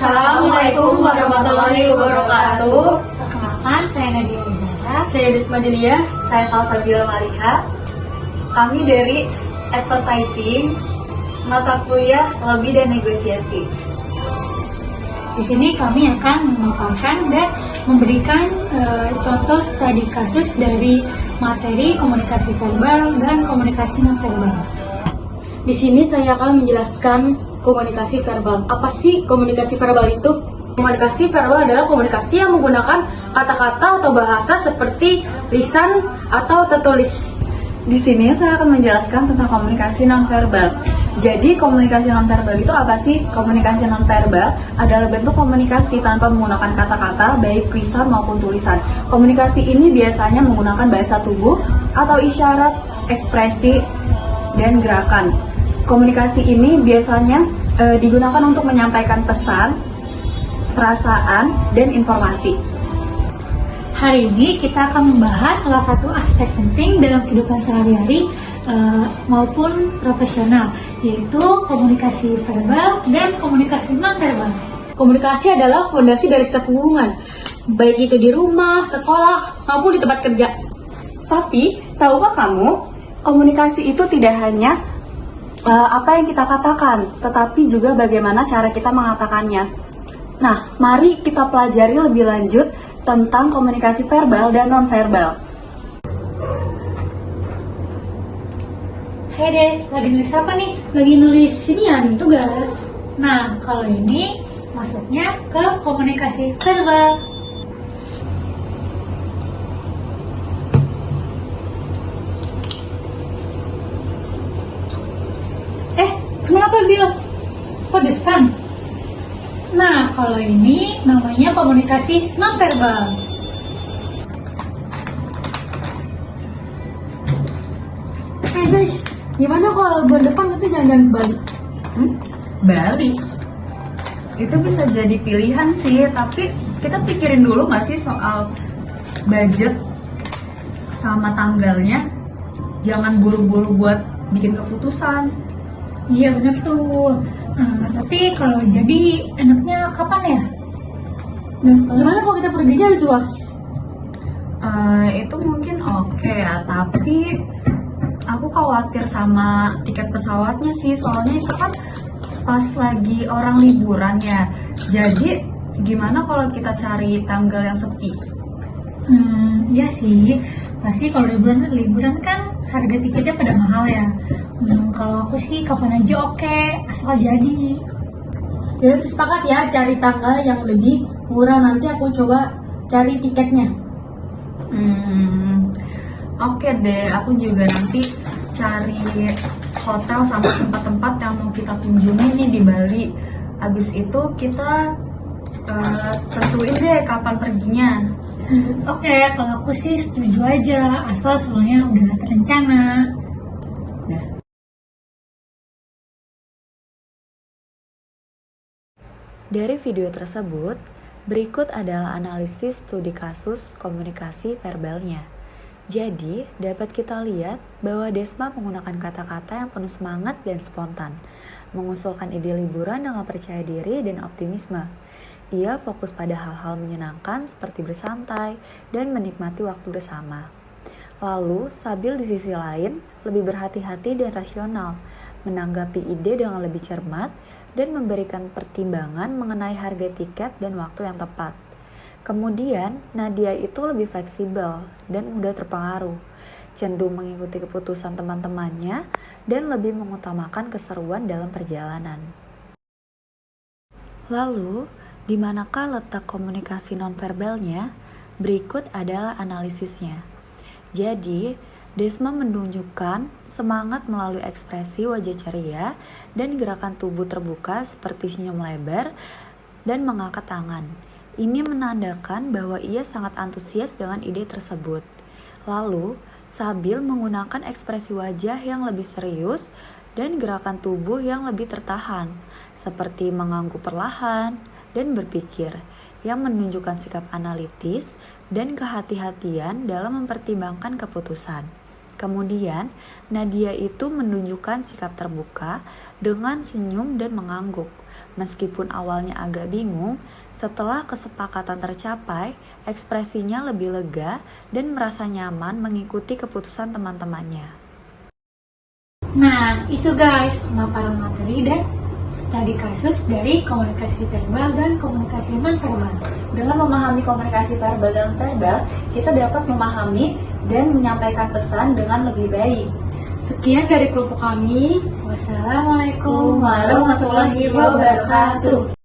Assalamualaikum warahmatullahi wabarakatuh. Perkenalkan, saya Nadia Zahra. Saya Desma Delia. Saya Salsabila Mariha. Kami dari Advertising, mata kuliah Lobby dan Negosiasi. Di sini kami akan memaparkan dan memberikan contoh studi kasus dari materi komunikasi verbal dan komunikasi nonverbal. Di sini saya akan menjelaskan komunikasi verbal. Apa sih komunikasi verbal itu? Komunikasi verbal adalah komunikasi yang menggunakan kata-kata atau bahasa seperti lisan atau tertulis. Di sini saya akan menjelaskan tentang komunikasi nonverbal. Jadi komunikasi nonverbal itu apa sih? Komunikasi nonverbal adalah bentuk komunikasi tanpa menggunakan kata-kata, baik lisan maupun tulisan. Komunikasi ini biasanya menggunakan bahasa tubuh atau isyarat, ekspresi, dan gerakan. Komunikasi ini biasanya digunakan untuk menyampaikan pesan, perasaan, dan informasi. Hari ini kita akan membahas salah satu aspek penting dalam kehidupan sehari-hari maupun profesional, yaitu komunikasi verbal dan komunikasi nonverbal. Komunikasi adalah fondasi dari setiap hubungan, baik itu di rumah, sekolah, maupun di tempat kerja. Tapi, tahukah kamu, komunikasi itu tidak hanya apa yang kita katakan, tetapi juga bagaimana cara kita mengatakannya. Nah, mari kita pelajari lebih lanjut tentang komunikasi verbal dan nonverbal. Hai Des, lagi nulis apa nih? Lagi nulis sinian, tugas. Nah, kalau ini masuknya ke komunikasi verbal. Kenapa bilang pedesan? Nah, kalau ini namanya komunikasi nonverbal. Guys, gimana kalau bulan depan nanti jalan-jalan ke Bali? Bali? Itu bisa jadi pilihan sih, tapi kita pikirin dulu nggak sih soal budget sama tanggalnya? Jangan buru-buru buat bikin keputusan. Iya benar tuh. Tapi kalau jadi enaknya kapan ya? Nah, gimana kalau kita perginya habis UAS? Itu mungkin oke ya, tapi aku khawatir sama tiket pesawatnya sih, soalnya itu kan pas lagi orang liburan ya. Jadi gimana kalau kita cari tanggal yang sepi? Iya sih, pasti kalau liburan kan harga tiketnya pada mahal ya. Kalau aku sih kapan aja oke, asal jadi. Jadi sepakat ya, cari tanggal yang lebih murah. Nanti aku coba cari tiketnya. Oke deh, aku juga nanti cari hotel sama tempat-tempat yang mau kita kunjungi nih di Bali. Abis itu kita tentuin deh kapan perginya. Oke, kalau aku sih setuju aja, asal semuanya udah terencana. Dari video tersebut, berikut adalah analisis studi kasus komunikasi verbalnya. Jadi, dapat kita lihat bahwa Desma menggunakan kata-kata yang penuh semangat dan spontan, mengusulkan ide liburan dengan percaya diri dan optimisme. Ia fokus pada hal-hal menyenangkan seperti bersantai dan menikmati waktu bersama. Lalu, Sabil di sisi lain lebih berhati-hati dan rasional, menanggapi ide dengan lebih cermat dan memberikan pertimbangan mengenai harga tiket dan waktu yang tepat. Kemudian, Nadia itu lebih fleksibel dan mudah terpengaruh, cenderung mengikuti keputusan teman-temannya dan lebih mengutamakan keseruan dalam perjalanan. Lalu, di manakah letak komunikasi nonverbalnya? Berikut adalah analisisnya. Jadi, Desma menunjukkan semangat melalui ekspresi wajah ceria dan gerakan tubuh terbuka seperti senyum lebar dan mengangkat tangan. Ini menandakan bahwa ia sangat antusias dengan ide tersebut. Lalu, Sabil menggunakan ekspresi wajah yang lebih serius dan gerakan tubuh yang lebih tertahan, seperti mengangguk perlahan dan berpikir, yang menunjukkan sikap analitis dan kehati-hatian dalam mempertimbangkan keputusan. Kemudian, Nadia itu menunjukkan sikap terbuka dengan senyum dan mengangguk, Meskipun awalnya agak bingung, setelah kesepakatan tercapai, ekspresinya lebih lega dan merasa nyaman mengikuti keputusan teman-temannya. Nah, itu guys, pemaparan materi dan studi kasus dari komunikasi verbal dan komunikasi non-verbal. Dengan memahami komunikasi verbal dan verbal, kita dapat memahami dan menyampaikan pesan dengan lebih baik. Sekian dari kelompok kami. Wassalamualaikum Warahmatullahi wabarakatuh.